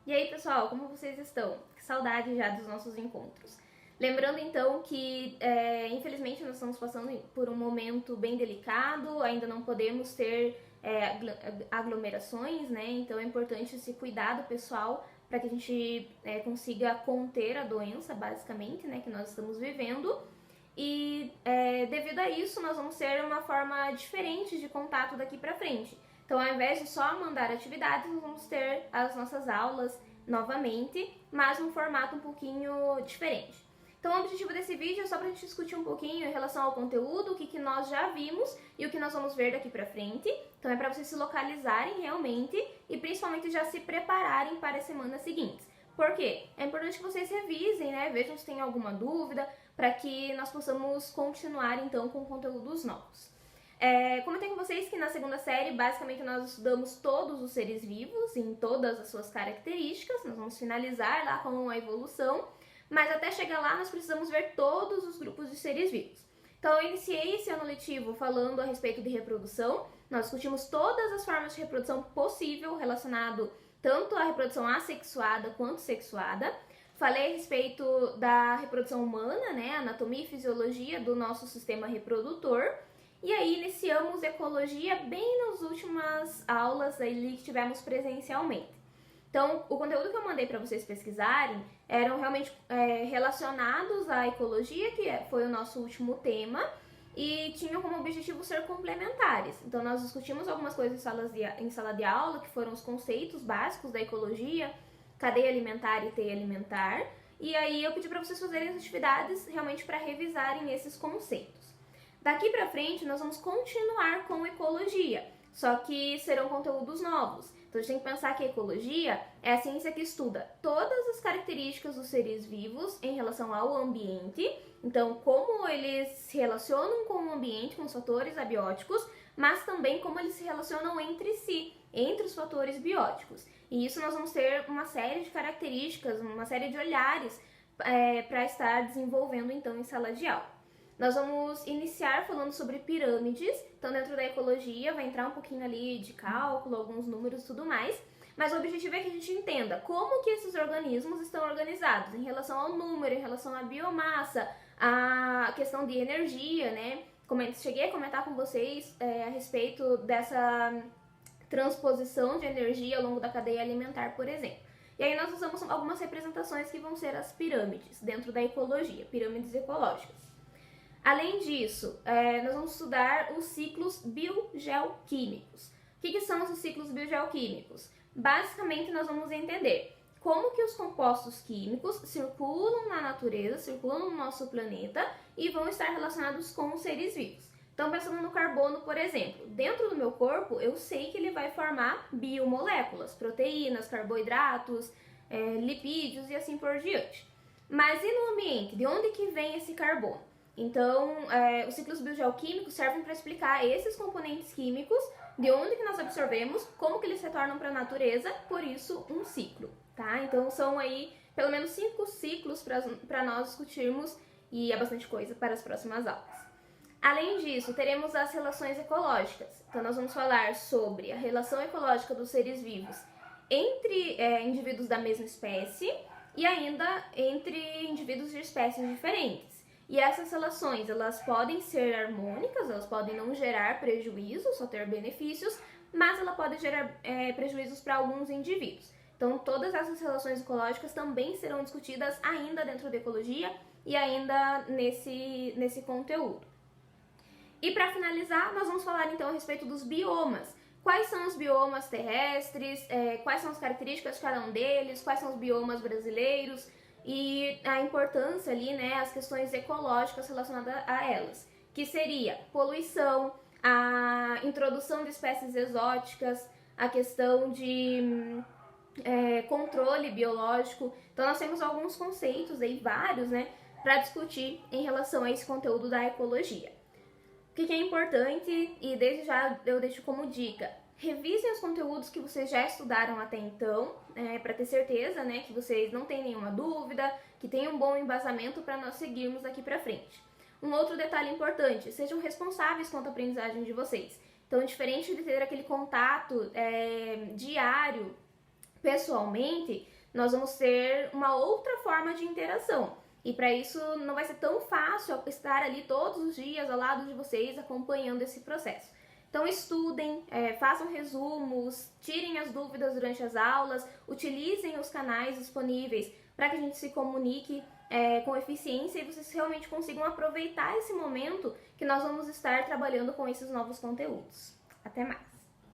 E aí, pessoal, como vocês estão? Que saudade já dos nossos encontros. Lembrando, então, que infelizmente nós estamos passando por um momento bem delicado, ainda não podemos ter aglomerações, né? Então é importante se cuidar do pessoal para que a gente consiga conter a doença, basicamente, né, que nós estamos vivendo. E devido a isso, nós vamos ter uma forma diferente de contato daqui para frente. Então, ao invés de só mandar atividades, nós vamos ter as nossas aulas novamente, mas num formato um pouquinho diferente. Então, o objetivo desse vídeo é só para a gente discutir um pouquinho em relação ao conteúdo, o que nós já vimos e o que nós vamos ver daqui para frente. Então, é para vocês se localizarem realmente e principalmente já se prepararem para as semanas seguintes. Por quê? É importante que vocês revisem, né? Vejam se tem alguma dúvida, para que nós possamos continuar, então, com conteúdos novos. Comentei com vocês que na segunda série, basicamente, nós estudamos todos os seres vivos, em todas as suas características. Nós vamos finalizar lá com a evolução, mas até chegar lá, nós precisamos ver todos os grupos de seres vivos. Então, eu iniciei esse ano letivo falando a respeito de reprodução. Nós discutimos todas as formas de reprodução possível relacionado tanto à reprodução assexuada quanto sexuada. Falei a respeito da reprodução humana, né, anatomia e fisiologia do nosso sistema reprodutor. E aí iniciamos ecologia bem nas últimas aulas ali que tivemos presencialmente. Então, o conteúdo que eu mandei para vocês pesquisarem eram realmente relacionados à ecologia, que foi o nosso último tema, e tinham como objetivo ser complementares. Então, nós discutimos algumas coisas em sala de aula, que foram os conceitos básicos da ecologia, cadeia alimentar e teia alimentar, e aí eu pedi para vocês fazerem as atividades realmente para revisarem esses conceitos. Daqui para frente, nós vamos continuar com ecologia, só que serão conteúdos novos. Então, a gente tem que pensar que a ecologia é a ciência que estuda todas as características dos seres vivos em relação ao ambiente. Então, como eles se relacionam com o ambiente, com os fatores abióticos, mas também como eles se relacionam entre si, entre os fatores bióticos. E isso nós vamos ter uma série de características, uma série de olhares para estar desenvolvendo, então, em sala de aula. Nós vamos iniciar falando sobre pirâmides, então dentro da ecologia vai entrar um pouquinho ali de cálculo, alguns números e tudo mais, mas o objetivo é que a gente entenda como que esses organismos estão organizados em relação ao número, em relação à biomassa, a questão de energia, né? Cheguei a comentar com vocês a respeito dessa transposição de energia ao longo da cadeia alimentar, por exemplo. E aí nós usamos algumas representações que vão ser as pirâmides dentro da ecologia, pirâmides ecológicas. Além disso, nós vamos estudar os ciclos biogeoquímicos. O que são os ciclos biogeoquímicos? Basicamente, nós vamos entender como que os compostos químicos circulam na natureza, circulam no nosso planeta e vão estar relacionados com os seres vivos. Então, pensando no carbono, por exemplo, dentro do meu corpo, eu sei que ele vai formar biomoléculas, proteínas, carboidratos, lipídios e assim por diante. Mas e no ambiente? De onde que vem esse carbono? Então, os ciclos biogeoquímicos servem para explicar esses componentes químicos, de onde que nós absorvemos, como que eles retornam para a natureza, por isso um ciclo, tá? Então, são aí pelo menos 5 ciclos para nós discutirmos e é bastante coisa para as próximas aulas. Além disso, teremos as relações ecológicas. Então, nós vamos falar sobre a relação ecológica dos seres vivos entre indivíduos da mesma espécie e ainda entre indivíduos de espécies diferentes. E essas relações, elas podem ser harmônicas, elas podem não gerar prejuízos, só ter benefícios, mas ela pode gerar prejuízos para alguns indivíduos. Então, todas essas relações ecológicas também serão discutidas ainda dentro da ecologia e ainda nesse conteúdo. E para finalizar, nós vamos falar então a respeito dos biomas. Quais são os biomas terrestres, quais são as características de cada um deles, quais são os biomas brasileiros, e a importância ali, né, as questões ecológicas relacionadas a elas, que seria poluição, a introdução de espécies exóticas, a questão de controle biológico. Então nós temos alguns conceitos aí, vários, né, para discutir em relação a esse conteúdo da ecologia. O que é importante, e desde já eu deixo como dica, revisem os conteúdos que vocês já estudaram até então, para ter certeza, né, que vocês não têm nenhuma dúvida, que tem um bom embasamento para nós seguirmos daqui para frente. Um outro detalhe importante, sejam responsáveis quanto à aprendizagem de vocês. Então, diferente de ter aquele contato diário, pessoalmente, nós vamos ter uma outra forma de interação. E para isso não vai ser tão fácil estar ali todos os dias ao lado de vocês acompanhando esse processo. Então estudem, façam resumos, tirem as dúvidas durante as aulas, utilizem os canais disponíveis para que a gente se comunique com eficiência e vocês realmente consigam aproveitar esse momento que nós vamos estar trabalhando com esses novos conteúdos. Até mais!